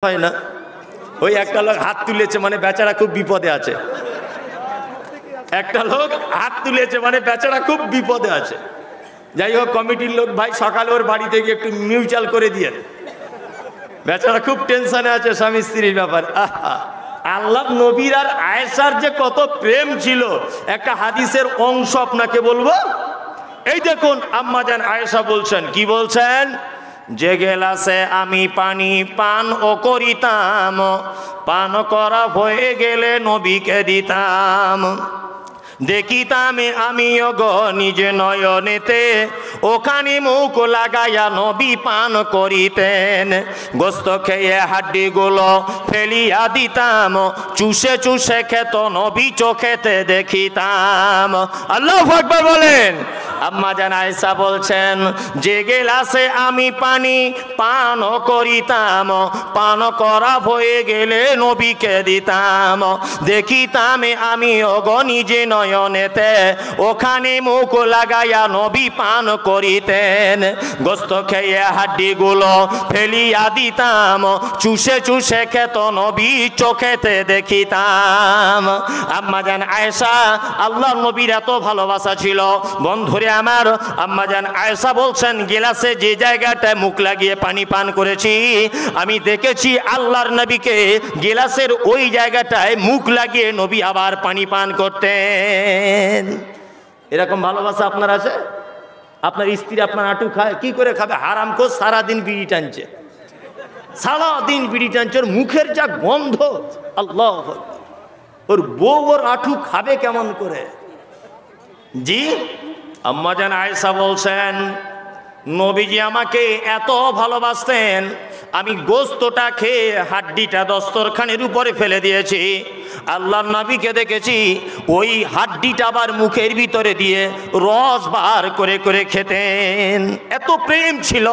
হয় না, ওই একটা লোক হাত তুলেছে মানে বেচারা খুব বিপদে আছে। একটা লোক হাত তুলেছে মানে বেচারা খুব বিপদে আছে। যাই হোক, কমিটির লোক ভাই সকালে ওর বাড়িতে গিয়ে একটু মিউচুয়াল করে দিয়ে, বেচারা খুব টেনশনে আছে স্বামী স্ত্রীর ব্যাপার। আল্লাহ নবীর আর আয়েশার যে কত প্রেম ছিল, একটা হাদিসের অংশ আপনাকে বলবো। এই দেখুন, আম্মা জান আয়েশা বলছেন, কি বলছেন? যে গেলাসে আমি পানি পান ও করিতাম, পান করা হয়ে গেলে নবীকে দিতাম। দেখিতাম আমিও গো নিজ নয়নেতে, ওখানে মুখ লাগাইয়া নবী পান করিতেন। গোস্ত খেয়ে হাড্ডিগুলো ফেলিয়া দিতাম, চুষে চুষে খেত নবী চোখেতে দেখিতাম। আল্লাহু আকবার বলেন। আম্মা জান আয়েশা বলছেন, যে গেলাসে আমি পানি পান করিতাম, পান করা হয়ে গেলে নবীকে দিতাম। দেখিতাম আমি ওগো নিজে নয়নেতে, ওখানে মুখ লাগাইয়া নবী পান করিতেন। গোস্ত খেয়ে হাড্ডিগুলো ফেলিয়া দিতাম, চুষে চুষে খেত নবী চোখেতে দেখিতাম। আম্মা জান আয়েশা, আল্লাহর নবীর এত ভালোবাসা ছিল বন্ধুরে আমার। আম্মা জান আয়েশা বলছেন, গিলাসে যে জায়গাটায় মুখ লাগিয়ে পানি পান করেছি, আমি দেখেছি আল্লাহর নবীকে গিলাসের ওই জায়গাটায় মুখ লাগিয়ে নবী আবার পানি পান করতেন। এরকম ভালোবাসা আপনার আছে? আপনার স্ত্রী আপনার আঁটু খায়, কি করে খাবে? হারামখোর, সারাদিন বিড়ি টানছে, সারাদিন বিড়ি টানছে, ওর মুখের যা গন্ধ, আল্লাহ, ওর বউ ওর আঁটু খাবে কেমন করে? জি, আম্মা জান আয়েশা বলছেন, নবীজি আমাকে এত ভালোবাসতেন, আমি গোস্তটা খেয়ে হাড্ডিটা দস্তরখানের উপরে ফেলে দিয়েছি। আল্লাহর নবীকে দেখেছি ওই হাড্ডিটা আবার মুখের ভিতরে দিয়ে রস বার করে করে খেতেন। এত প্রেম ছিল,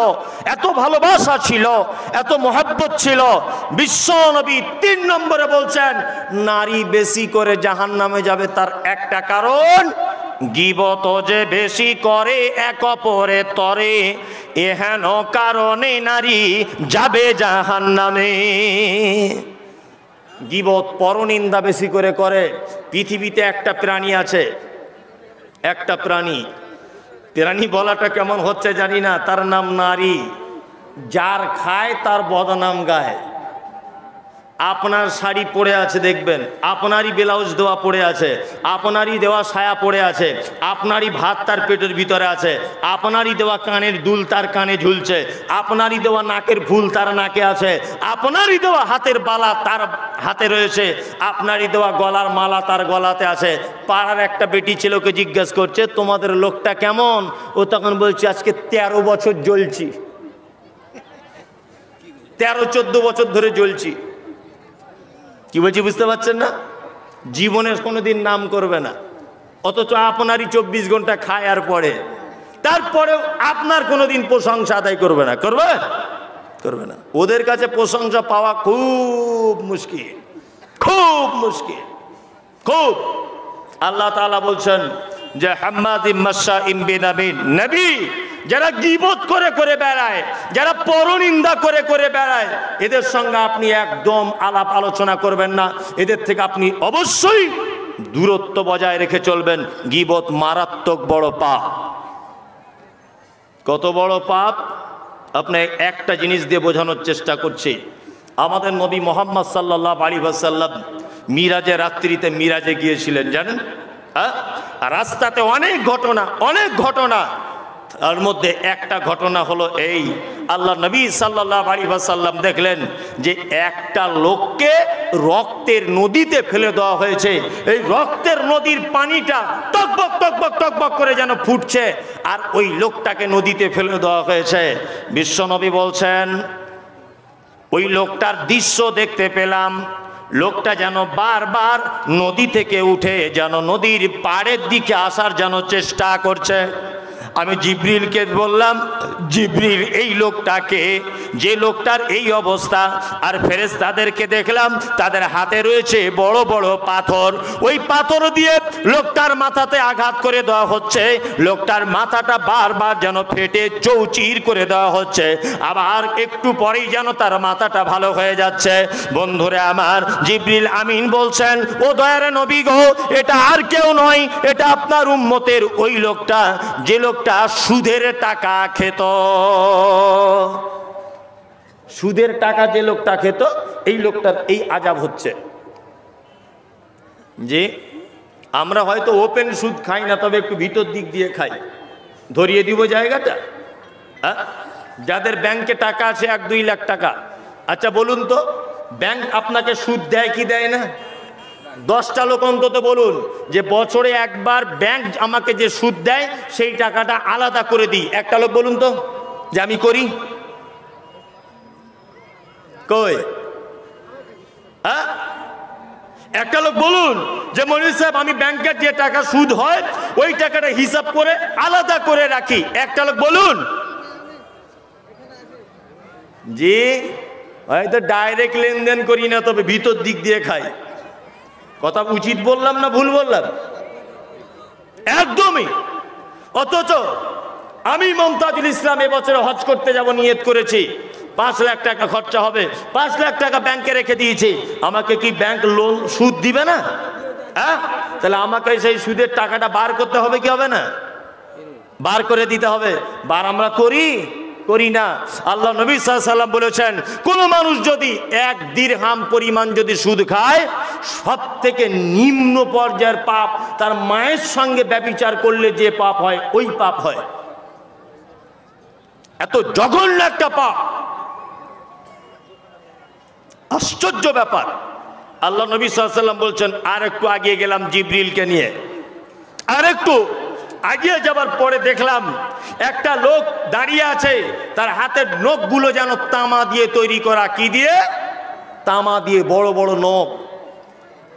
এত ভালোবাসা ছিল, এত মহব্বত ছিল। বিশ্ব নবী 3 নম্বরে বলছেন, নারী বেশি করে জাহান্নামে যাবে তার একটা কারণ, গীবত যে বেশি করে এক অপরের তরে, এহেন কারণে নারী যাবে জাহান্নামে। গীবত, পরনিন্দা বেশি করে করে। পৃথিবীতে একটা প্রাণী আছে, একটা প্রাণী, প্রাণী বলাটা কেমন হচ্ছে জানি না, তার নাম নারী। যার খায় তার বদনাম গায়। আপনার শাড়ি পরে আছে দেখবেন, আপনারই ব্লাউজ দেওয়া পড়ে আছে, আপনারই দেওয়া সায়া পড়ে আছে, আপনারই ভাত তার পেটের ভিতরে আছে, আপনারই দেওয়া কানের দুল তার কানে ঝুলছে, আপনারই দেওয়া নাকের ফুল তার নাকে আছে, আপনারই দেওয়া হাতের বালা তার হাতে রয়েছে, আপনারই দেওয়া গলার মালা তার গলাতে আছে। পাড়ার একটা বেটি ছেলেকে জিজ্ঞেস করছে, তোমাদের লোকটা কেমন? ও তখন বলছে, আজকে 13 বছর জ্বলছি, 13-14 বছর ধরে জ্বলছি। কি বলছি বুঝতে পারছেন না? জীবনের কোনোদিন নাম করবে না, অথচ আপনারই 24 ঘন্টা খায় আর পড়ে, তারপরেও আপনার কোনোদিন প্রশংসা আদায় করবে না। করবে? করবে না। ওদের কাছে প্রশংসা পাওয়া খুব মুশকিল, খুব মুশকিল, খুব। আল্লাহ তাআলা বলছেন যে হাম্মাদিম মাশাইম বিনামিন, নবী যারা গীবত করে করে বেড়ায়, যারা পরনিন্দা করে করে বেড়ায়, এদের সঙ্গে আপনি একদম আলাপ আলোচনা করবেন না। এদের থেকে আপনি অবশ্যই দূরত্ব বজায় রেখে চলবেন। গীবত মারাত্মক বড় পাপ। কত বড় পাপ আপনি একটা জিনিস দিয়ে বোঝানোর চেষ্টা করছি। আমাদের নবী মুহাম্মদ সাল্লাল্লাহু আলাইহি ওয়াসাল্লাম মিরাজে, রাত্রিতে মিরাজে গিয়েছিলেন জানেন। হ্যাঁ, রাস্তাতে অনেক ঘটনা, অনেক ঘটনা। তার মধ্যে একটা ঘটনা হলো এই, আল্লাহ নবী সাল্লাল্লাহু আলাইহি ওয়াসাল্লাম দেখলেন যে একটা লোককে রক্তের নদীতে ফেলে দেওয়া হয়েছে। এই রক্তের নদীর পানিটা টকবক টকবক টকবক করে যেন ফুটছে, আর ওই লোকটাকে নদীতে ফেলে দেওয়া হয়েছে। বিশ্বনবী বলছেন, ওই লোকটার দৃশ্য দেখতে পেলাম, লোকটা যেন বারবার নদী থেকে উঠে যেন নদীর পাড়ের দিকে আসার যেন চেষ্টা করছে। আমি জিবরিলকে বললাম, জিবরিল এই লোকটাকে, যে লোকটার এই অবস্থা, আর ফেরেশতাদেরকে দেখলাম তাদের হাতে রয়েছে বড় বড় পাথর, ওই পাথর দিয়ে লোকটার মাথাতে আঘাত করে দেওয়া হচ্ছে, লোকটার মাথাটা বারবার যেন ফেটে চৌচির করে দেওয়া হচ্ছে, আবার একটু পরেই যেন তার মাথাটা ভালো হয়ে যাচ্ছে। বন্ধুরে আমার, জিবরিল আমিন বলছেন, ও দয়ার নবী গো, এটা আর কেউ নয়, এটা আপনার উম্মতের ওই লোকটা, যে লোকটা সুদের টাকা খেত। সুদের টাকা যে লোকটা খেত, এই লোকটার এই আযাব হচ্ছে। যে আমরা হয়তো ওপেন সুদ খাই না, তবে একটু ভিতর দিক দিয়ে খাই। ধরিয়ে দিব জায়গাটা। যাদের ব্যাংকে টাকা আছে 1-2 লাখ টাকা, আচ্ছা বলুন তো, ব্যাংক আপনাকে সুদ দেয় কি দেয় না? 10টা লোক অন্তত বলুন যে বছরে একবার ব্যাংক আমাকে যে সুদ দেয় সেই টাকাটা আলাদা করে দিই। একটা লোক বলুন তো যে আমি করি। কই? হ্যাঁ, একটা লোক বলুন যে মনির সাহেব আমি ব্যাংকের যে টাকা সুদ হয় ওই টাকাটা হিসাব করে আলাদা করে রাখি। একটা লোক বলুন। জি, হয়তো ডাইরেক্ট লেনদেন করি না, তবে ভিতর দিক দিয়ে খাই। কথা উচিত বললাম না ভুল বললাম? একদমই। অথচ আমি মমতাজুল ইসলাম এবছরে হজ করতে যাব নিয়ত করেছি, 5 লাখ টাকা খরচা হবে, 5 লাখ টাকা ব্যাংকে রেখে দিয়েছি। আমাকে কি ব্যাংক লোন সুদ দিবে না? হ্যাঁ, তাহলে আমাকে সেই সুদের টাকাটা বার করতে হবে কি হবে না? বার করে দিতে হবে। বার আমরা করি না। আল্লাহ নবী সাল্লাল্লাহু আলাইহি ওয়াসাল্লাম বলেছেন, কোন মানুষ যদি 1 দিরহাম পরিমাণ যদি সুদ খায়, সব থেকে নিম্ন পর্যায়ের পাপ তার মায়ের সঙ্গে ব্যভিচার করলে যে পাপ হয় ওই পাপ হয়। এত জঘন্য একটা পাপ, আশ্চর্য ব্যাপার। আল্লাহ নবী সাল্লাল্লাহু আলাইহি ওয়াসাল্লাম বলছেন, আর একটু আগিয়ে গেলাম জিবরিলকে নিয়ে, আর একটু আগিয়ে যাবার পরে দেখলাম একটা লোক দাঁড়িয়ে আছে, তার হাতের নখগুলো যেন তামা দিয়ে তৈরি করা। কি দিয়ে? তামা দিয়ে, বড় বড় নখ।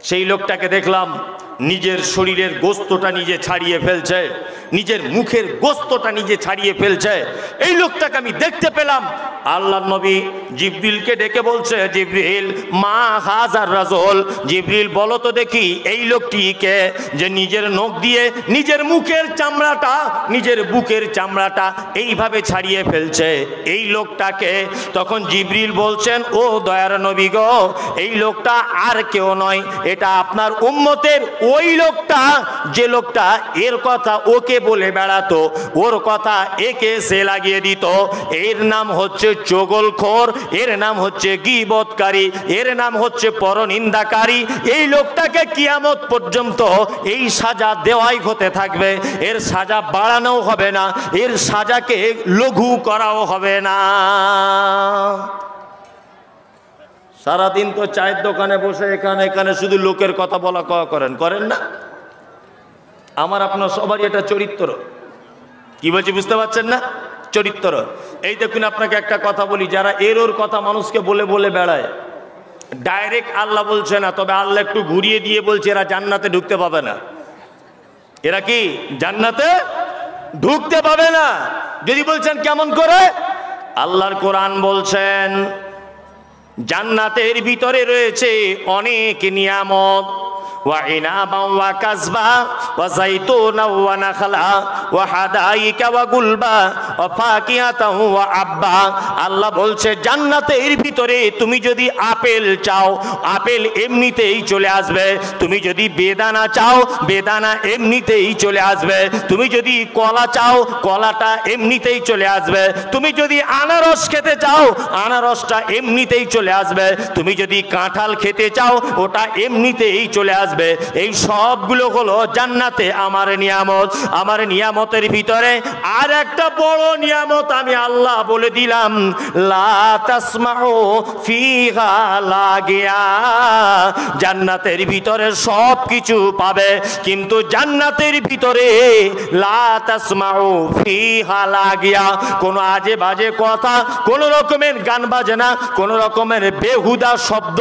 সেই লোকটাকে দেখলাম নিজের শরীরের গোস্তটা নিজে ছাড়িয়ে ফেলছে, নিজের মুখের গোস্তটা নিজে ছাড়িয়ে ফেলছে। এই লোকটাকে আমি দেখতে পেলাম। আল্লাহ নবী জিবরিলকে ডেকে বলছে, জিবরিল মা হাজার রাজুল, জিবরিল বলো তো দেখি এই লোকটিকে যে নিজের নখ দিয়ে নিজের মুখের চামড়াটা, নিজের বুকের চামড়াটা এইভাবে ছাড়িয়ে ফেলছে, এই লোকটাকে। তখন জিবরিল বলছেন, ও দয়ার নবী গো, এই লোকটা আর কেউ নয়, এটা আপনার উম্মতের ওই লোকটা, যে লোকটা এর কথা ওকে বলে বেড়াতো, ওর কথা একে সে লাগিয়ে দিত। এর নাম হচ্ছে চগলখোর, এর নাম হচ্ছে গীবতকারী, এর নাম হচ্ছে পরনিন্দাকারী। এই লোকটাকে কিয়ামত পর্যন্ত এই সাজা দেওয়াই হতে থাকবে, এর সাজা বাড়ানো হবে না, এর সাজাকে লঘু করাও হবে না। সারাদিন তো চায়ের দোকানে বসে এখানে শুধু লোকের কথা বলা করেন না? আমার আপনার সবারই এটা চরিত্র। কি বলছি বুঝতে পারছেন না? চরিত্র। এই দেখুন, আপনাকে একটা কথা বলি, যারা এর ওর কথা মানুষকে বলে বলে বেড়ায়, ডাইরেক্ট আল্লাহ বলছে না, তবে আল্লাহ একটু ঘুরিয়ে দিয়ে বলছে এরা জান্নাতে ঢুকতে পাবে না। এরা কি জান্নাতে ঢুকতে পাবে না? যদি বলছেন কেমন করে, আল্লাহর কোরআন বলছেন জান্নাতের ভিতরে রয়েছে অনেক নিয়ামত। وعنابا وكزبا وزيتونا ونخلا وحدائق وغلبا وفاكهة وأبا। আল্লাহ বলছে জান্নাতের ভিতরে তুমি যদি আপেল চাও, আপেল এমনিতেই চলে আসবে। তুমি যদি বেদানা চাও, বেদানা এমনিতেই চলে আসবে। তুমি যদি কলা চাও, কলাটা এমনিতেই চলে আসবে। তুমি যদি আনারস খেতে চাও, আনারসটা এমনিতেই চলে আসবে। তুমি যদি কাঁঠাল খেতে চাও, ওটা এমনিতেই চলে আসবে। এই সবগুলো হলো জান্নাতে আমার নিয়ামত। আমার নিয়ামতের ভিতরে আর একটা বড় নিয়ামত আমি আল্লাহ বলে দিলাম, লা তাসমাউ ফিহা লাগিয়া। জান্নাতের ভিতরে সব কিছু পাবে, কিন্তু জান্নাতের ভিতরে লা তাসমাউ ফিহা লাগিয়া, কোন আজে বাজে কথা, কোন রকমের গান বাজনা, কোন রকমের বেহুদা শব্দ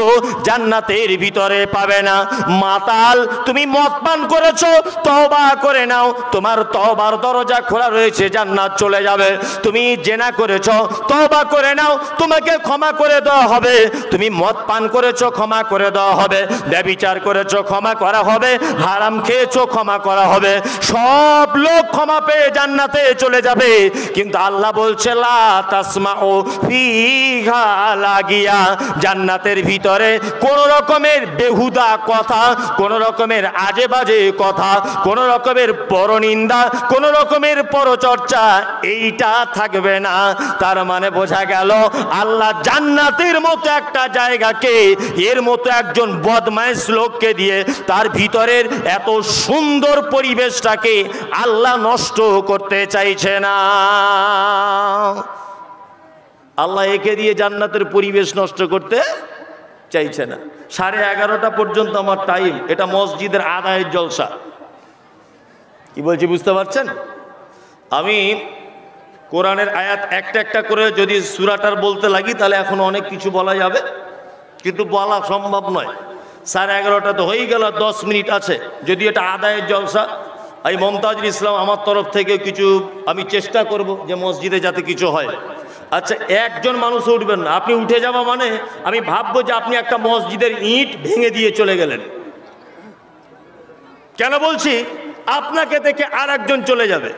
জান্নাতের ভিতরে পাবে না। মা মাতাল, তুমি মদ পান করেছো, তওবা করে নাও, তোমার তওবার দরজা খোলা রয়েছে, জান্নাত চলে যাবে। তুমি জেনা করেছো, তওবা করে নাও, তোমাকে ক্ষমা করে দেওয়া হবে। তুমি মদ পান করেছো, ক্ষমা করে দেওয়া হবে। ব্যভিচার করেছো, ক্ষমা করা হবে। হারাম খেয়েছো, ক্ষমা করা হবে। সব লোক ক্ষমা পেয়ে জান্নাতে চলে যাবে। কিন্তু আল্লাহ বলছে লা তাসমাউ ফিহা লাগিয়া, জান্নাতের ভিতরে কোন রকমের বেহুদা কথা, কোন রকমের আজে বাজে কথা, কোন রকমের পরনিন্দা, কোন রকমের পরচর্চা, এইটা থাকবে না। তার মানে বোঝা গেল আল্লাহ জান্নাতের মতো একটা জায়গাকে এর মতো একজন বদমাইশ লোককে দিয়ে তার ভিতরের এত সুন্দর পরিবেশটাকে আল্লাহ নষ্ট করতে চাইছে না। আল্লাহ একে দিয়ে জান্নাতের পরিবেশ নষ্ট করতে চাইছে না। 11:30 পর্যন্ত আমার টাইম, এটা মসজিদের আদায়ের জলসা। কি বলছি বুঝতে পারছেন? আমি কোরআনের আয়াত একটা একটা করে যদি সূরাটার বলতে লাগি তাহলে এখন অনেক কিছু বলা যাবে, কিন্তু বলা সম্ভব নয়। 11:30 তো হয়েই গেল, 10 মিনিট আছে। যদি এটা আদায়ের জলসা, এই মমতাজুল ইসলাম আমার তরফ থেকে কিছু আমি চেষ্টা করব যে মসজিদে যাতে কিছু হয়। আচ্ছা, একজন মানুষ উঠবেন না। আপনি উঠে যাওয়া মানে আমি ভাববো যে আপনি একটা মসজিদের ইট ভেঙে দিয়ে চলে গেলেন। কেন বলছি? আপনাকে দেখে আর একজন চলে যাবে।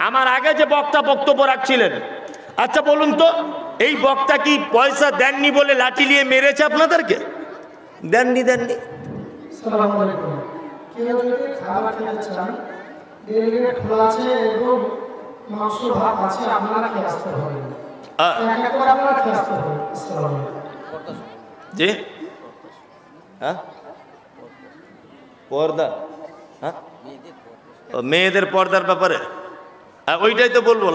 আমার আগে যে বক্তা বক্তব্য রাখছিলেন, আচ্ছা বলুন তো, এই বক্তা কি পয়সা দেননি বলে লাঠি নিয়ে মেরেছে আপনাদেরকে? দেননি, দেননি। আসসালামু আলাইকুম। কেউ যদি খাবার খেতে চান, ডেলিগেট খোলা আছে এবং মাংস ভাত আছে, আপনারা খেয়ে আসতে পারেন। এক এক করে আপনারা খেয়ে আসতে পারেন। আসসালামু আলাইকুম। জি, হ্যাঁ, পর্দা, হ্যাঁ, মেয়েদের পর্দার ব্যাপারে ওইটাই তো বলবো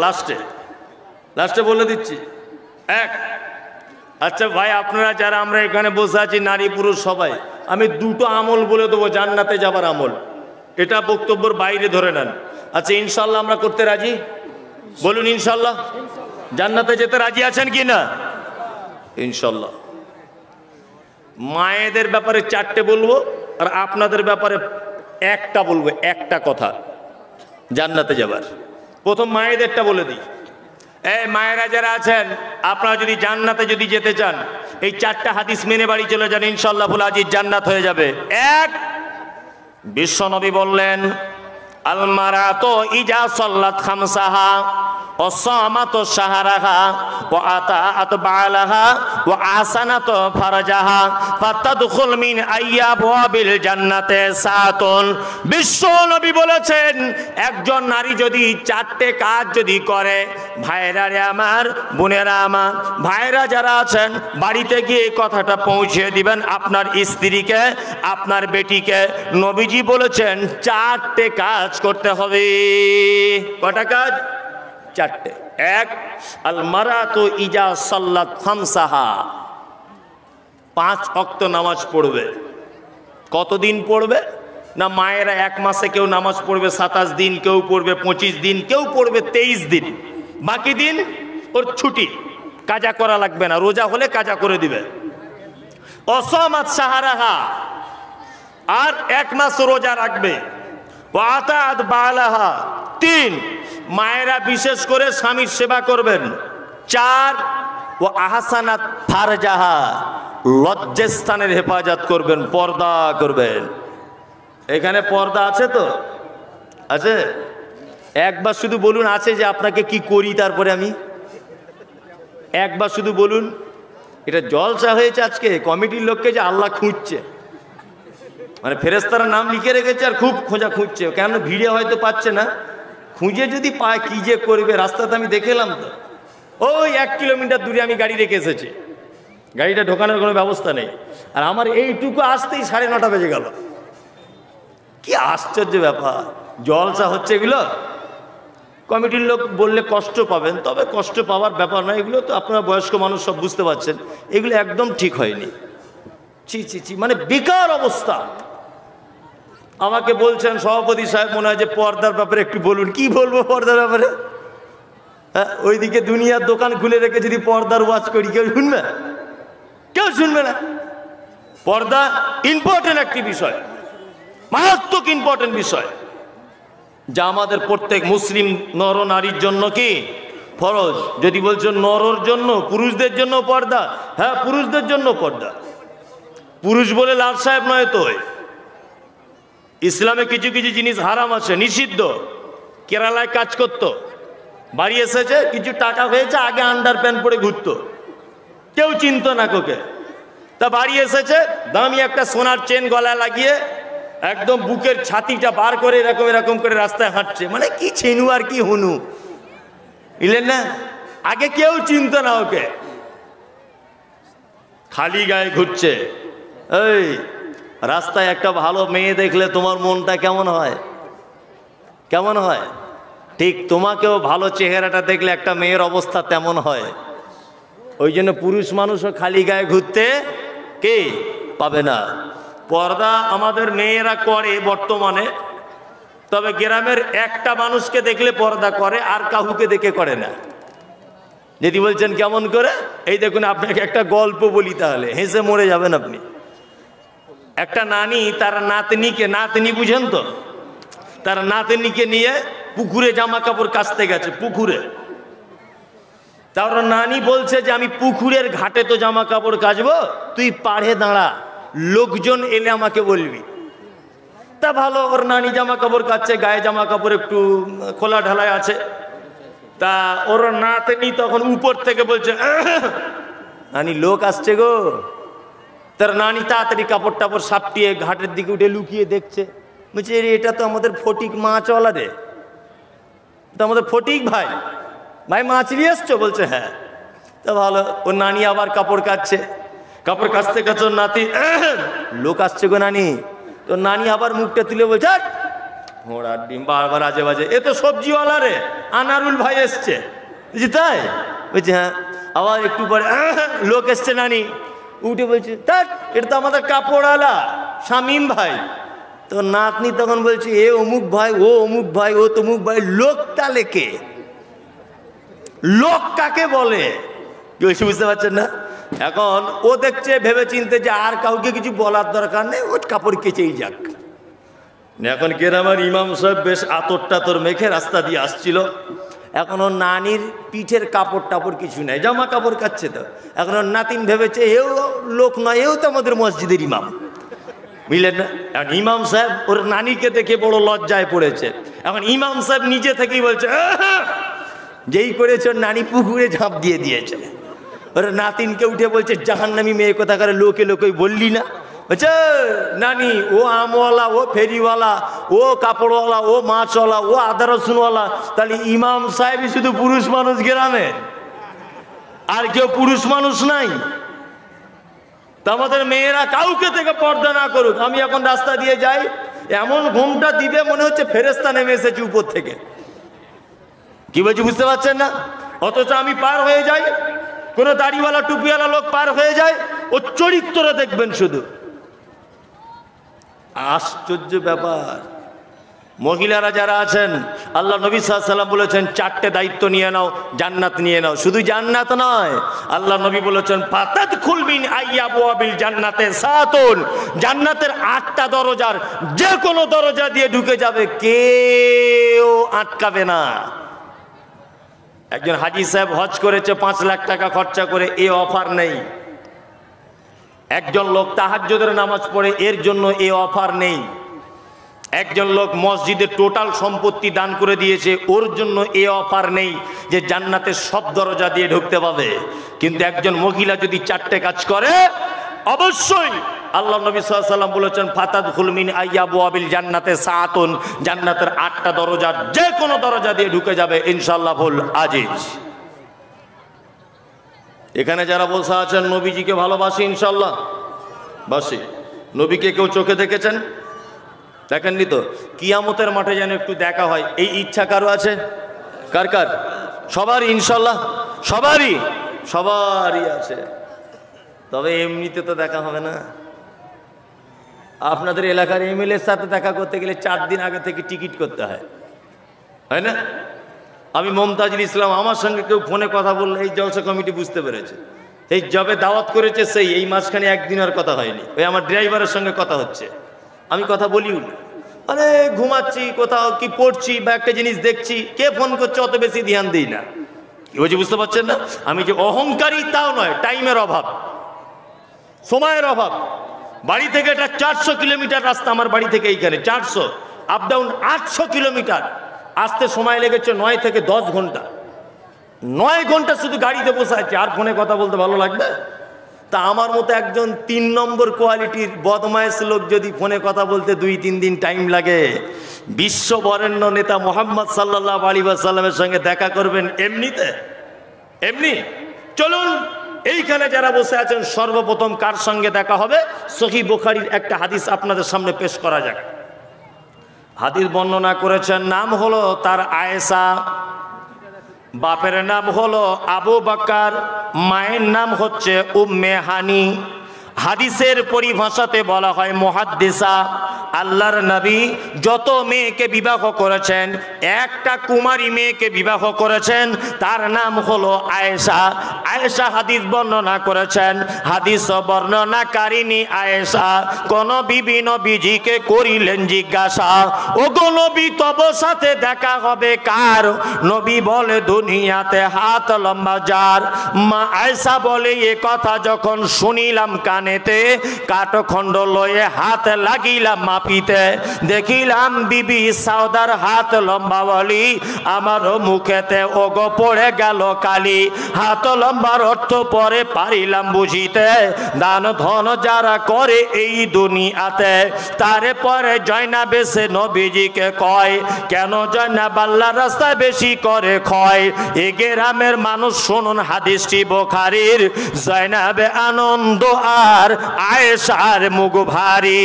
লাস্টে বলে দিচ্ছি। আচ্ছা ভাই, আপনারা যারা আমরা এখানে বসে আছি, নারী পুরুষ সবাই, আমি দুটো আমল বলে দেবো জান্নাতে যাবার আমল। এটা বক্তব্যের বাইরে ধরে নেন। আচ্ছা, ইনশাল্লাহ আমরা করতে রাজি? বলুন ইনশাল্লাহ। জান্নাতে যেতে রাজি আছেন কি না? ইনশাল্লাহ। মায়েদের ব্যাপারে 4টে বলবো, আর আপনাদের ব্যাপারে একটা বলবো, একটা কথা জান্নাতে যাবার। প্রথম মায়েদেরটা বলে দিই। এই মায়েরা যারা আছেন, আপনারা যদি জান্নাতে যদি যেতে চান, এই 4টা হাদিস মেনে বাড়ি চলে যান, ইনশাল্লাহ ফুল আজিজ জান্নাত হয়ে যাবে। এক, বিশ্বনবী বললেন আল মারাতু ইজা সাল্লাত খামসাহা ওয়া সামাত শাহরাহা ওয়া আতাআত বালাহা ওয়া আহসানাত ফারজাহা ফাতাদখুল মিন আইয়াবিল জান্নাতে সাতুন। বিশ্বনবী বলেছেন, একজন নারী যদি 4টে কাজ যদি করে, ভাইরা রে আমার, বোনেরা আমার, ভাইরা যারা আছেন বাড়িতে গিয়ে এই কথাটা পৌঁছে দিবেন আপনার স্ত্রীকে, আপনার বেটিকে। নবীজি বলেছেন 4টে কাজ করতে হবে। কটা কাজ? 4টে। এক, আল মারাতু ইজা সাল্লাত খামসাহা, 5 ওয়াক্ত নামাজ পড়বে। কতদিন পড়বে? না, মায়েরা 1 মাসে কেউ নামাজ পড়বে 27 দিন, কেউ পড়বে 25 দিন, কেউ পড়বে 23 দিন। বাকি দিন ওর ছুটি, কাজা করা লাগবে না, রোজা হলে কাজা করে দিবে। অসমাত সাহারাহা, আর 1 মাস রোজা রাখবে। ওয়াতাত বালাহা, 3, মায়েরা বিশেষ করে স্বামীর সেবা করবেন। 4, ও আহসানাত ফারজাহা, লজ্জাস্থানের হেফাজত করবেন, পর্দা করবেন। এখানে পর্দা আছে তো? আছে? একবার শুধু বলুন আছে, যে আপনাকে কি করি তারপরে আমি একবার শুধু বলুন। এটা জলসা হয়েছে আজকে, কমিটির লোককে যে আল্লাহ খুঁজছে, মানে ফেরেশতারা নাম লিখে রেখেছে আর খুব খোঁজা খুঁজছে। কেন? ভিড়ে হয়তো পাচ্ছে না, খুঁজে যদি পায় কি যে করবে। রাস্তাতে আমি দেখে এলাম তো, ওই 1 কিলোমিটার দূরে আমি গাড়ি রেখে এসেছি, গাড়িটা ঢোকানোর কোনো ব্যবস্থা নেই, আর আমার এইটুকু আসতেই 9:30 বেজে গেল। কি আশ্চর্য ব্যাপার, জলসা হচ্ছে এগুলো। কমিটির লোক বললে কষ্ট পাবেন, তবে কষ্ট পাওয়ার ব্যাপার নয়, এগুলো তো আপনারা বয়স্ক মানুষ সব বুঝতে পারছেন, এগুলো একদম ঠিক হয়নি। ছি, মানে বেকার অবস্থা। আমাকে বলছেন সভাপতি সাহেব, মনে হয় যে পর্দার ব্যাপারে একটু বলুন। কি বলবো পর্দার ব্যাপারে? হ্যাঁ, ওইদিকে দুনিয়ার দোকান খুলে রেখে যদি পর্দার ওয়াজ করি, কেউ শুনবে? কেউ শুনবে না। পর্দা ইম্পর্টেন্ট একটি বিষয়, মারাত্মক ইম্পর্টেন্ট বিষয়, যা আমাদের প্রত্যেক মুসলিম নর নারীর জন্য কি ফরজ। যদি বলছো নরর জন্য, পুরুষদের জন্য পর্দা, হ্যাঁ পুরুষদের জন্য পর্দা। পুরুষ বলে লাল সাহেব নয় তো। ইসলামে কিছু কিছু জিনিস হারাম আছে, নিষিদ্ধ। কেরালায় কাজ করতো, বাড়ি এসেছে, কিছু টাকা হয়েছে, আগে আন্ডার প্যান্ট পরে ঘুরতো, কেউ চিনতো না কোকে। তা বাড়ি এসেছে, দামি একটা সোনার চেন গলায় লাগিয়ে একদম বুকের ছাতিটা বার করে এরকম এরকম করে রাস্তায় হাঁটছে, মানে কি ছেনু আর কি হুনু, বুঝলেন না? আগে কেউ চিনতো না ওকে, খালি গায়ে ঘুরছে। এই রাস্তায় একটা ভালো মেয়ে দেখলে তোমার মনটা কেমন হয়? কেমন হয়? ঠিক তোমাকেও ভালো চেহারাটা দেখলে একটা মেয়ের অবস্থা তেমন হয়। ওই জন্য পুরুষ মানুষও খালি গায়ে ঘুরতে কে পাবে না। পর্দা আমাদের মেয়েরা করে বর্তমানে, তবে গ্রামের একটা মানুষকে দেখলে পর্দা করে, আর কাউকে দেখে করে না। যদি বলছেন কেমন করে, এই দেখুন আপনাকে একটা গল্প বলি, তাহলে হেসে মরে যাবেন আপনি। একটা নানি তার নাতনিকে, নাতনি বুঝেন তো, তার নাতনিকে নিয়ে পুকুরে জামা কাপড় কাচতে গেছে, পুকুরে। তার নানি বলছে যে আমি পুকুরের ঘাটে তো জামা কাপড় কাচবো, তুই পাড়ে দাঁড়া, লোকজন এলে আমাকে বলবি। তা ভালো, ওর নানি জামা কাপড় কাচ্ছে, গায়ে জামা কাপড় একটু খোলা ঢালাই আছে। তা ওর নাতনি তখন উপর থেকে বলছে, নানি লোক আসছে গো। তার নানি তাড়াতাড়ি কাপড় টাপড় সাপটিয়ে ঘাটের দিকে উঠে লুকিয়ে দেখছে, বলছে এটা তো আমাদের ফটিক মাছওয়ালা রে, তো আমাদের ফটিক ভাই, ভাই মাছ নিয়ে এসছো? বলছে হ্যাঁ। তা ভালো, ওর নানি আবার কাপড় কাচ্ছে, কাপড় কাচতে কাচতে ওর নাতি, লোক আসছে গো নানি। তো নানি আবার মুখটা তুলে বলছে, ঘোড়ার ডিম, বারবার আজে বাজে, এ তো সবজিওয়ালা রে, আনারুল ভাই এসছে। বুঝছি তাই? বলছে হ্যাঁ। আবার একটু পরে লোক এসছে, নানি উঠে বলছে, তার এটা তো আমাদের কাপড়ওয়ালা শামীম ভাই। তো নাতনি তখন বলছে, এ অমুক ভাই, ও অমুক ভাই, ও তমুক ভাই, লোক তাহলে কে? লোক কাকে বলে? কি হয়েছে বুঝতে পারছেন না? এখন ও দেখছে ভেবে চিনতে যে আর কাউকে কিছু বলার দরকার নেই, ও কাপড় কেচেই যাক। এখন গ্রামের ইমাম সাহেব বেশ আতর টাতর মেখে রাস্তা দিয়ে আসছিল। এখন ওর নানির পিঠের কাপড় টাপড় কিছু নেই, জামা কাপড় কাচ্ছে। তো এখন ওর নাতিন ভেবেছে এও লোক নয়, এও তো আমাদের মসজিদের ইমাম, বুঝলেন না? এখন ইমাম সাহেব ওর নানিকে দেখে বড় লজ্জায় পড়েছে। এখন ইমাম সাহেব নিজে থেকেই বলছে, যেই করেছে ওর নানি পুকুরে ঝাঁপ দিয়ে দিয়েছে। ওর নাতিনকে উঠে বলছে, জাহান্নামী মেয়ে কোথাকার, লোকে লোকে বললি না? বলছে নানি, ও আমওয়ালা, ও ফেরিওয়ালা, ও কাপড়ওয়ালা, ও মাছওয়ালা, ও আদা রসুনওয়ালা, তাহলে ইমাম সাহেবই শুধু পুরুষ মানুষ গ্রামে, আর কেউ পুরুষ মানুষ নাই? তা আমাদের মেয়েরা কাউকে থেকে পর্দা না করুক। আমি এখন রাস্তা দিয়ে যাই, এমন ঘুমটা দিবে মনে হচ্ছে ফেরেশতা নেমে এসেছে উপর থেকে। কি বলছি বুঝতে পারছেন না? অথচ আমি পার হয়ে যাই, কোনো দাড়িওয়ালা টুপিওয়ালা লোক পার হয়ে যায়, ও চরিত্র দেখবেন শুধু। আশ্চর্য ব্যাপার। মহিলারা যারা আছেন, আল্লাহ নবী সাল্লাল্লাহু আলাইহি ওয়াসাল্লাম বলেছেন 4টে দায়িত্ব নিয়ে নাও, জান্নাত নিয়ে নাও। শুধু জান্নাত নয়, আল্লাহ নবী বলেছেন ফাতাদখুল মিন আইয়াবওয়াবিল জান্নাতে সাতুন, জান্নাতের 8টা দরজার যে কোনো দরজা দিয়ে ঢুকে যাবে, কেউ আটকাবে না। একজন হাজী সাহেব হজ করেছে 5 লাখ টাকা খরচা করে, এ অফার নেই। একজন লোক তাহাজ্জুদের নামাজ পড়ে, এর জন্য এ অফার নেই। একজন লোক মসজিদে টোটাল সম্পত্তি দান করে দিয়েছে, ওর জন্য এ অফার নেই যে জান্নাতের সব দরজা দিয়ে ঢুকতে পাবে। কিন্তু একজন মহিলা যদি 4টে কাজ করে, অবশ্যই আল্লাহ নবী সাল্লাল্লাহু আলাইহি ওয়াসাল্লাম বলেছেন ফাতাদখুল মিন আইয়াবওয়াবিল জান্নাতে সাতুন, জান্নাতের 8টা দরজার যে কোনো দরজা দিয়ে ঢুকে যাবে ইনশাআল্লাহ ফুল আজিজ। এখানে যারা বসে আছেন নবীজিকে ভালোবাসি, ইনশাআল্লাহ বাসি। নবীকে কেউ চোখে দেখেছেন? দেখেননি তো? কিয়ামতের মাঠে যেন একটু দেখা হয়, এই ইচ্ছা কারো আছে? কার কার? সবারই ইনশাআল্লাহ, সবারই আছে। তবে এমনিতে তো দেখা হবে না। আপনাদের এলাকার এমএলএর সাথে দেখা করতে গেলে 4 দিন আগে থেকে টিকিট করতে হয়, হয় না? আমি মমতাজুল ইসলাম, আমার সঙ্গে কেউ ফোনে কথা বললে এই জলসা কমিটি বুঝতে পেরেছে, এই জবে দাওয়াত করেছে সেই এই মাঝখানে একদিনের কথা হয়নি। ওই আমার ড্রাইভারের সঙ্গে কথা হচ্ছে, আমি কথা বলিও না, মানে ঘুমাচ্ছি, কোথাও কি পড়ছি বা একটা জিনিস দেখছি, কে ফোন করছে অত বেশি ধ্যান দিই না। কি বলছি বুঝতে পারছেন না? আমি যে অহংকারী তাও নয়, টাইমের অভাব, সময়ের অভাব। বাড়ি থেকে এটা 400 কিলোমিটার রাস্তা, আমার বাড়ি থেকে এইখানে 400, আপ ডাউন 800 কিলোমিটার। আসতে সময় লেগেছে 9 থেকে 10 ঘন্টা। 9 ঘন্টা শুধু গাড়িতে বসে আছে, আর ফোনে কথা বলতে ভালো লাগবে? তা আমার মতো একজন 3 নম্বর কোয়ালিটির বদমাইশ লোক যদি ফোনে কথা বলতে 2-3 দিন টাইম লাগে, বিশ্ব বরেণ্য নেতা মোহাম্মদ সাল্লাল্লাহু আলাইহি ওয়াসাল্লামের সঙ্গে দেখা করবেন এমনিতে? এমনি? চলুন এইখানে যারা বসে আছেন সর্বপ্রথম কার সঙ্গে দেখা হবে, সহিহ বুখারীর একটা হাদিস আপনাদের সামনে পেশ করা যাক। হাদিস বর্ণনা করেছেন, নাম হলো তার আয়েশা, বাপের নাম হলো আবু বকর, মায়ের নাম হচ্ছে উম্মে হানি। হাদিসের পরিভাষাতে বলা হয় মুহাদ্দিসা। আল্লাহর নবী যত মেয়েকে বিবাহ করেছেন, একটা কুমারী মেয়েকে বিবাহ করেছেন, তার নাম হলো আয়েশা। আয়েশা হাদিস বর্ণনা করেছেন। হাদিস বর্ণনাকারিনী আয়েশা কোন বিবি নবীজিকে করিলেন জিজ্ঞাসা, ও গো নবী তব সাথে দেখা হবে কার? নবী বলে দুনিয়াতে হাত লম্বা যার। মা আয়েশা বলে এ কথা যখন শুনিলাম কানেতে, কাঠখণ্ড লয়ে হাত লাগিলাম মাপিতে, দেখিলাম বিবি সাউদার হাত লম্বা বলি, আমারও মুখেতে ওগো পড়ে গেল কালি। হাত লম্বার অর্থ পরে পারিলাম বুঝিতে, দান ধন যারা করে এই দুনিয়াতে, তারে পরে জয়নাবে সে নবীজিকে কয়, কেন জয়নাব আল্লাহর রাস্তায় বেশি করে ক্ষয়? এ গ্রামের মানুষ শুনুন হাদিসটি বুখারীর, জয়নাবে আনন্দ আর আয়েশার মুখ ভারী।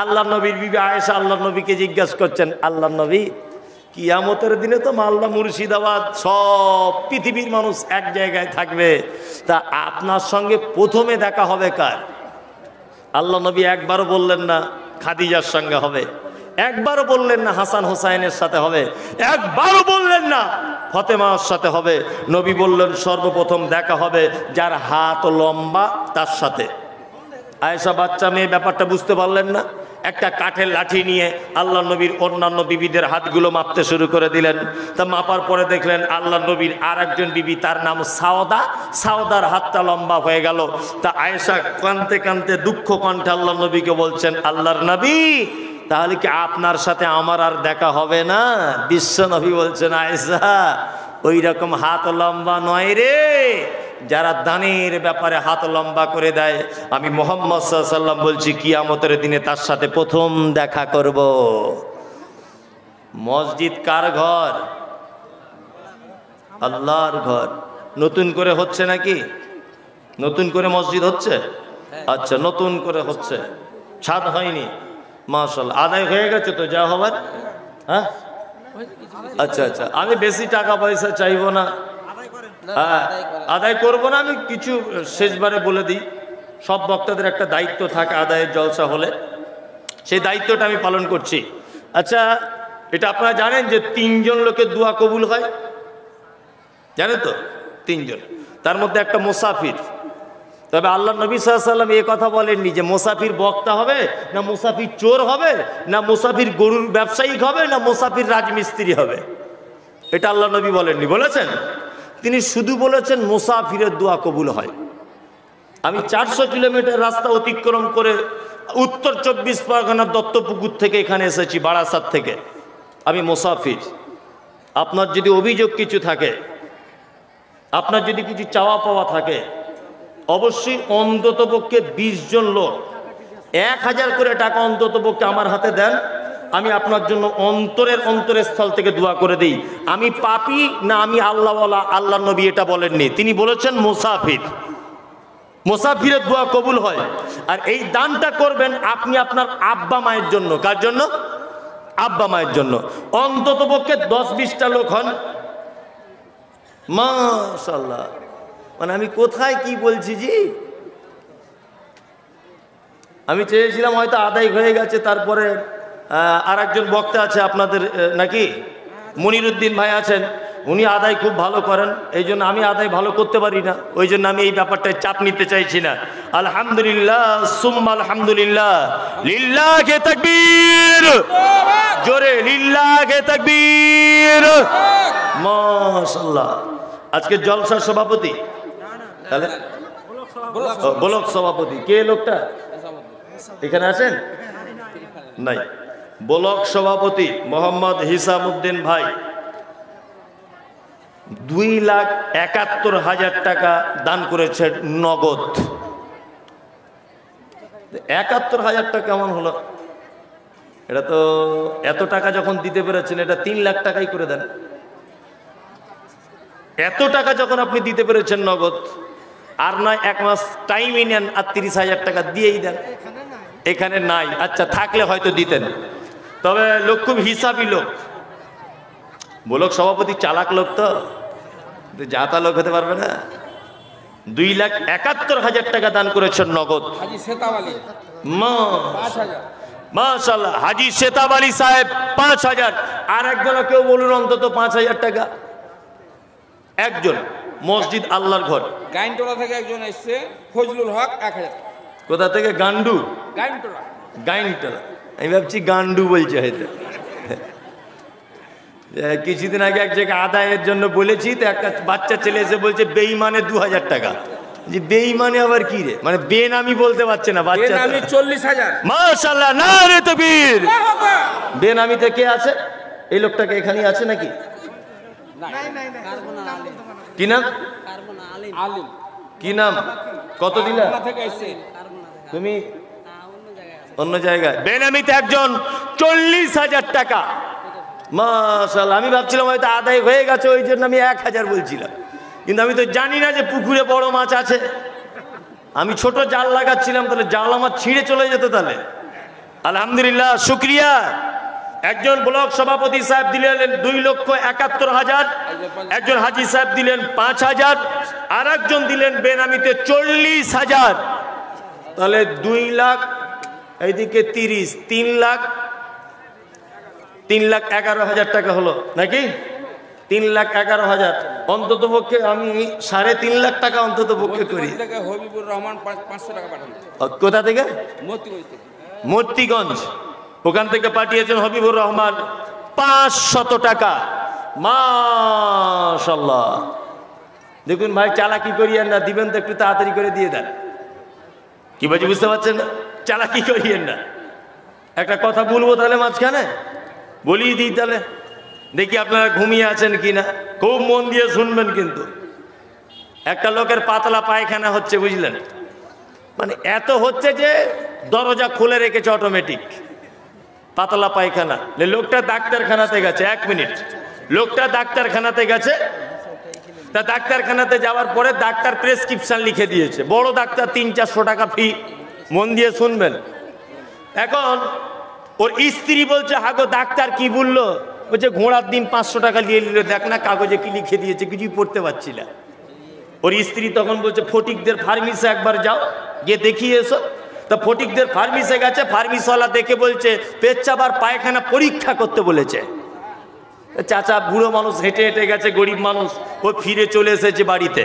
আল্লাহ নবীর বিবি আয়েশা আল্লাহ নবীকে জিজ্ঞাসা করছেন, আল্লাহ নবী কিয়ামতের দিনে তো মালদা মুর্শিদাবাদ সব পৃথিবীর মানুষ এক জায়গায় থাকবে, তা আপনার সঙ্গে প্রথমে দেখা হবে কার? আল্লাহ নবী একবারও বললেন না খাদিজার সঙ্গে হবে, একবারও বললেন না হাসান হোসাইনের সাথে হবে, একবারও বললেন না ফতেমার সাথে হবে। নবী বললেন সর্বপ্রথম দেখা হবে যার হাত লম্বা তার সাথে। আয়েশা বাচ্চা মেয়ে ব্যাপারটা বুঝতে পারলেন না, একটা কাঠের লাঠি নিয়ে আল্লাহ নবীর অন্যান্য বিবিদের হাতগুলো মাপতে শুরু করে দিলেন। তা মাপার পরে দেখলেন আল্লাহ নবীর আর একজন বিবি, তার নাম সাওদা, সাওদার হাতটা লম্বা হয়ে গেল। তা আয়েশা কাঁদতে কাঁদতে দুঃখ কণ্ঠে আল্লাহ নবীকে বলছেন, আল্লাহর নবী তাহলে কি আপনার সাথে আমার আর দেখা হবে না? বিশ্ব নবী বলছেন, আয়েশা ওই রকম হাত লম্বা নয় রে, যারা দানের ব্যাপারে হাত লম্বা করে দেয়, আমি মুহাম্মদ সাল্লাল্লাহু আলাইহি ওয়াসাল্লাম বলছি কিয়ামতের দিনে তার সাথে প্রথম দেখা করব। মসজিদ কার ঘর? আল্লাহর ঘর। নতুন করে হচ্ছে নাকি? নতুন করে মসজিদ হচ্ছে? আচ্ছা, নতুন করে হচ্ছে, ছাদ হয়নি। মাশাআল্লাহ, আদায় হয়ে গেছে তো যা হবার? হ্যাঁ, আচ্ছা আচ্ছা, আমি বেশি টাকা পয়সা চাইবো না, হ্যাঁ আদায় করবো না। আমি কিছু শেষবারে বলে দিই, সব বক্তাদের একটা দায়িত্ব থাকে আদায়ের জলসা হলে, সেই দায়িত্বটা আমি পালন করছি। আচ্ছা, এটা আপনারা জানেন যে 3 জন লোকের দোয়া কবুল হয়, জানেন তো? 3 জন, তার মধ্যে একটা মুসাফির। তবে আল্লাহ নবী সাল্লাল্লাহু আলাইহি ওয়াসাল্লাম এ কথা বলেননি যে মুসাফির বক্তা হবে, না মুসাফির চোর হবে, না মুসাফির গরুর ব্যবসায়িক হবে, না মুসাফির রাজমিস্ত্রি হবে। এটা আল্লাহ নবী বলেননি। বলেছেন? তিনি শুধু বলেছেন মুসাফিরের দোয়া কবুল হয়। আমি 400 কিলোমিটার রাস্তা অতিক্রম করে উত্তর 24 পরগনার দত্তপুকুর থেকে এখানে এসেছি, বারাসাত থেকে। আমি মুসাফির। আপনার যদি অভিযোগ কিছু থাকে, আপনার যদি কিছু চাওয়া পাওয়া থাকে, অবশ্যই অন্ততপক্ষে 20 জন লোক 1000 করে টাকা অন্ততপক্ষে আমার হাতে দেন, আমি আপনার জন্য অন্তরের স্থল থেকে দোয়া করে দিই। আমি পাপী না আমি আল্লাহওয়ালা? আল্লাহ নবী এটা বলেননি, তিনি বলেছেন মুসাফির। মুসাফিরের দোয়া কবুল হয়। আর এই দানটা করবেন আপনি আপনার আব্বা মায়ের জন্য। কার জন্য? আব্বা মায়ের জন্য। অন্ততপক্ষে 10-20টা লোক হন। মাশাআল্লাহ, মানে আমি কোথায় কি বলছি জি? আমি চেয়েছিলাম হয়তো আদায় হয়ে গেছে, তারপরে আর একজন বক্তা আছে আপনাদের নাকি, মনিরুদ্দিন ভাই আছেন, উনি আদায় খুব ভালো করেন, এই জন্য আমি আদায় ভালো করতে পারি না, ওই জন্য আমি এই ব্যাপারটায় চাপ নিতে চাইছি না। আলহামদুলিল্লাহ সুম্মা আলহামদুলিল্লাহ, লিল্লাহে তাকবীর, জোরে লিল্লাহে তাকবীর, মাশাআল্লাহ। আজকে জলসার সভাপতি, তাহলে ব্লক সভাপতি কে লোকটা এখানে আছেন? নাই। ব্লক সভাপতি মোহাম্মদ হিসামউদ্দিন ভাই 2,71,000 টাকা দান করেছেন নগদ। 71,000 টাকা কেমন হলো? এটা তো এত টাকা যখন দিতে পেরেছেন, এটা 3 লাখ টাকাই করে দেন। এত টাকা যখন আপনি দিতে পেরেছেন নগদ, আর নয় 1 মাস টাইমই নেন আর 30,000 টাকা দিয়েই দেন। এখানে নাই, আচ্ছা থাকলে হয়তো দিতেন। তবে লোক খুব হিসাবি লোক, ব্লক সভাপতি চালাক লোক, তো যাতা লোক হতে পারবে না। 2,71,000 টাকা দান করেছেন নগদ। মাশাআল্লাহ, হাজি শেতাব আলী সাহেব 5,000। আর একজন কেউ বলুন অন্তত 5,000 টাকা। একজন মসজিদ আল্লাহর ঘর গাইনটোলা থেকে একজন এসেছে, ফজলুল হক 1,000। কোথা থেকে? গান্ডু, গাইনটোলা। গাইনটোলা, আমি ভাবছি গান্ডু বলছে হয়তো। কিছুদিন আগে এক জায়গায় আদায়ের জন্য বলেছি, তো একটা বাচ্চা ছেলে এসে বলছে বেঈমানে 2,000 টাকা। যে বেঈমানে আবার কি রে, মানে বেনামি বলতে পারছে না বাচ্চা। বেনামি 40,000। মাশাআল্লাহ, নারে তাকবীর। বেনামিতে কে আছে? এই লোকটাকে এখানেই আছে নাকি? কি নাম? আলিম। কি নাম? কত দিলা থেকে এসেছে তুমি? অন্য জায়গায়। বেনামিতে একজন 40,000 টাকা। মাশাআল্লাহ, আমি ভাবছিলাম হয়তো আদায় হয়ে গেছে, ওই জন্য আমি 1,000 বলছিলাম, কিন্তু আমি তো জানি না যে পুকুরে বড় মাছ আছে। আমি ছোট জাল লাগাচ্ছিলাম, তাহলে জাল আমার ছিঁড়ে চলে যেত তাহলে। আলহামদুলিল্লাহ, শুকরিয়া। একজন ব্লক সভাপতি সাহেব দিলেন 2,71,000, একজন হাজি সাহেব দিলেন 5,000, আর একজন দিলেন বেনামিতে 40,000। তাহলে 2 লাখ, এইদিকে 30, 3,11,000 টাকা হলো নাকি? 3,11,000 অন্তত পক্ষে আমি 3.5 লাখ টাকা অন্তত পক্ষে করি। হবিবুর রহমান 500 টাকা পাঠান। কোথা থেকে? মতিগঞ্জ। মতিগঞ্জ, ওখান থেকে পাঠিয়েছেন হবিবুর রহমান 500 টাকা। মাশাআল্লাহ, দেখুন ভাই, চালাকি করিয়েন না, দিবেন তো একটু তাড়াতাড়ি করে দিয়ে দেন। কি বলছি বুঝতে পারছেন না? চালাকি করিয়েন না। একটা কথা বলবো তাহলে মাঝখানে বলিয়ে দিই, তাহলে দেখি আপনারা ঘুমিয়ে আছেন কিনা। খুব মন দিয়ে শুনবেন কিন্তু। একটা লোকের পাতলা পায়খানা হচ্ছে, বুঝলেন? মানে এত হচ্ছে যে দরজা খুলে রেখেছে অটোমেটিক, পাতলা পায়খানা। লোকটা ডাক্তারখানাতে গেছে, 1 মিনিট, লোকটা ডাক্তারখানাতে গেছে। তা ডাক্তারখানাতে যাওয়ার পরে ডাক্তার প্রেসক্রিপশন লিখে দিয়েছে, বড় ডাক্তার, 300-400 টাকা ফি। মন দিয়ে শুনবেন। এখন ওর স্ত্রী বলছে, হাগো ডাক্তার কি বললো? বলছে ঘোড়ার ডিম 500 টাকা নিয়ে নিল, দেখ না কাগজে কি লিখে দিয়েছে, কিছুই পড়তে পারছি না। ওর স্ত্রী তখন বলছে ফটিকদের ফার্মেসি একবার যাও, গিয়ে দেখিয়ে এসো। তো ফটিকদের ফার্মেসি গেছে, ফার্মেসিওয়ালা দেখে বলছে পেচ্ছাপ আর পায়খানা পরীক্ষা করতে বলেছে। চাচা বুড়ো মানুষ, হেঁটে হেঁটে গেছে, গরিব মানুষ, ও ফিরে চলে এসেছে বাড়িতে।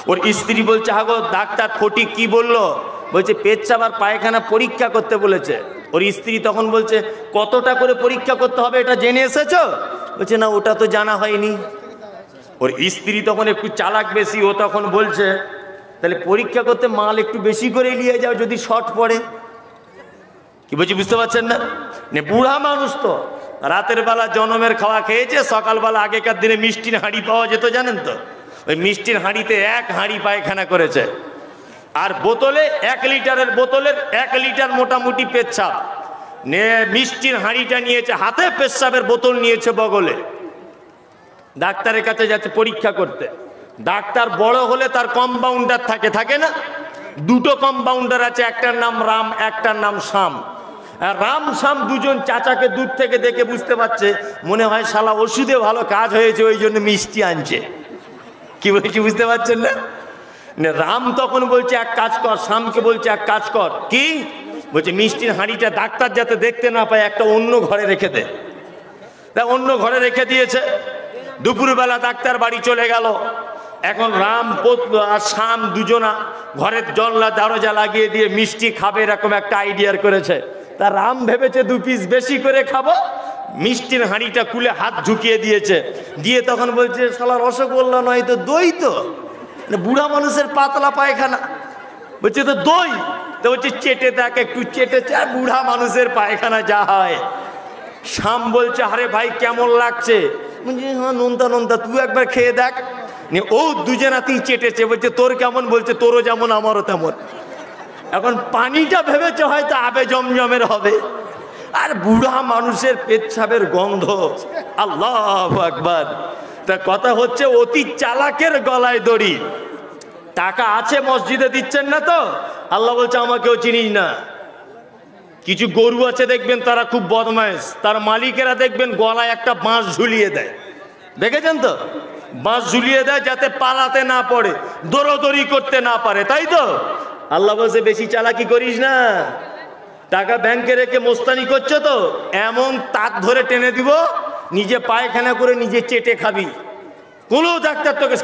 ওর স্ত্রী বলছে, হাগো ডাক্তার ফটিক কি বললো? বলছে পেচ্ছাপ আর পায়খানা পরীক্ষা করতে বলেছে। ওর স্ত্রী তখন বলছে কতটা করে পরীক্ষা করতে হবে এটা জেনে এসেছো? বলছে না, ওটা তো জানা হয়নি। ওর স্ত্রী তখন একটু চালাক বেশি, ও তখন বলছে তাহলে পরীক্ষা করতে মাল একটু বেশি করে নিয়ে যাও যদি শর্ট পড়ে। কি বলছি বুঝতে পারছেন না? বুড়া মানুষ তো, রাতের বেলা জনমের খাওয়া খেয়েছে, সকালবেলা আগেকার দিনে মিষ্টির হাঁড়ি পাওয়া যেত জানেন তো, ওই মিষ্টির হাঁড়িতে 1 হাঁড়ি পায়খানা করেছে। আর বোতলে 1 লিটারের বোতলের 1 লিটার মোটামুটি পেচ্ছাপ নিয়ে মিষ্টির হাঁড়িটা নিয়েছে হাতে, পেচ্ছাপের বোতল নিয়েছে বগলে। ডাক্তারের কাছে যাচ্ছে পরীক্ষা করতে। ডাক্তার বড় হলে তার কম্পাউন্ডার থাকে না? 2টো কম্পাউন্ডার আছে, একটার নাম রাম, একটার নাম শ্যাম। রাম শ্যাম দুজন চাচাকে দূর থেকে দেখে বুঝতে পারছে, মনে হয় শালা ওষুধে ভালো কাজ হয়েছে, ওই জন্য মিষ্টি আনছে। কি বলছি বুঝতে পারছেন না? রাম তখন বলছে এক কাজ কর, শ্যামকে বলছে এক কাজ কর। কি বলছে? মিষ্টির হাঁড়িটা ডাক্তার যাতে দেখতে না পায় একটা অন্য ঘরে রেখে দে। তা অন্য ঘরে রেখে দিয়েছে। দুপুরবেলা ডাক্তার বাড়ি চলে গেল। এখন রাম আর শ্যাম দুজনা ঘরের জানলা দরজা লাগিয়ে দিয়ে মিষ্টি খাবে এরকম একটা আইডিয়ার করেছে। তা রাম ভেবেছে 2 পিস বেশি করে খাবো, মিষ্টির হাঁড়িটা খুলে হাত ঢুকিয়ে দিয়েছে। দিয়ে তখন বলছে শালা রসগোল্লা নয় তো দই, তো বুড়া মানুষের পাতলা পায়খানা। বলছে তো দই, তো বলছে চেটে দেখ, একটু চেটেছে, আর বুড়া মানুষের পায়খানা যা হয়। শ্যাম বলছে আরে ভাই কেমন লাগছে? বলছে হ্যাঁ নোনতা নোনতা, তুই একবার খেয়ে দেখ। ও দুজনাতেই চেটেছে। বলছে তোর কেমন? বলছে তোরও যেমন আমারও তেমন। এখন পানিটা ভেবেছে হয়তো আবে জমজমের হবে, আর বুড়া মানুষের পেচ্ছাবের গন্ধ। আল্লাহু আকবার। তা কথা হচ্ছে অতি চালাকের গলায় দড়ি। টাকা আছে মসজিদে দিচ্ছেন না তো, আল্লাহ বলছে আমাকেও চিনিস না। কিছু গরু আছে দেখবেন তারা খুব বদমাইশ, তার মালিকেরা দেখবেন গলায় একটা বাঁশ ঝুলিয়ে দেয়, দেখেছেন তো? বাঁশ ঝুলিয়ে দেয় যাতে পালাতে না পড়ে, দৌড়দৌড়ি করতে না পারে, তাই তো? আল্লাহ বলছে বেশি চালাকি করিস না, টাকা ব্যাংকে রেখে মোস্তানি করছো তো, এমন তাক ধরে টেনে দিব নিজে পায়খানা করে নিজে চেটে খাবি, কোনো ডাক্তার তোকে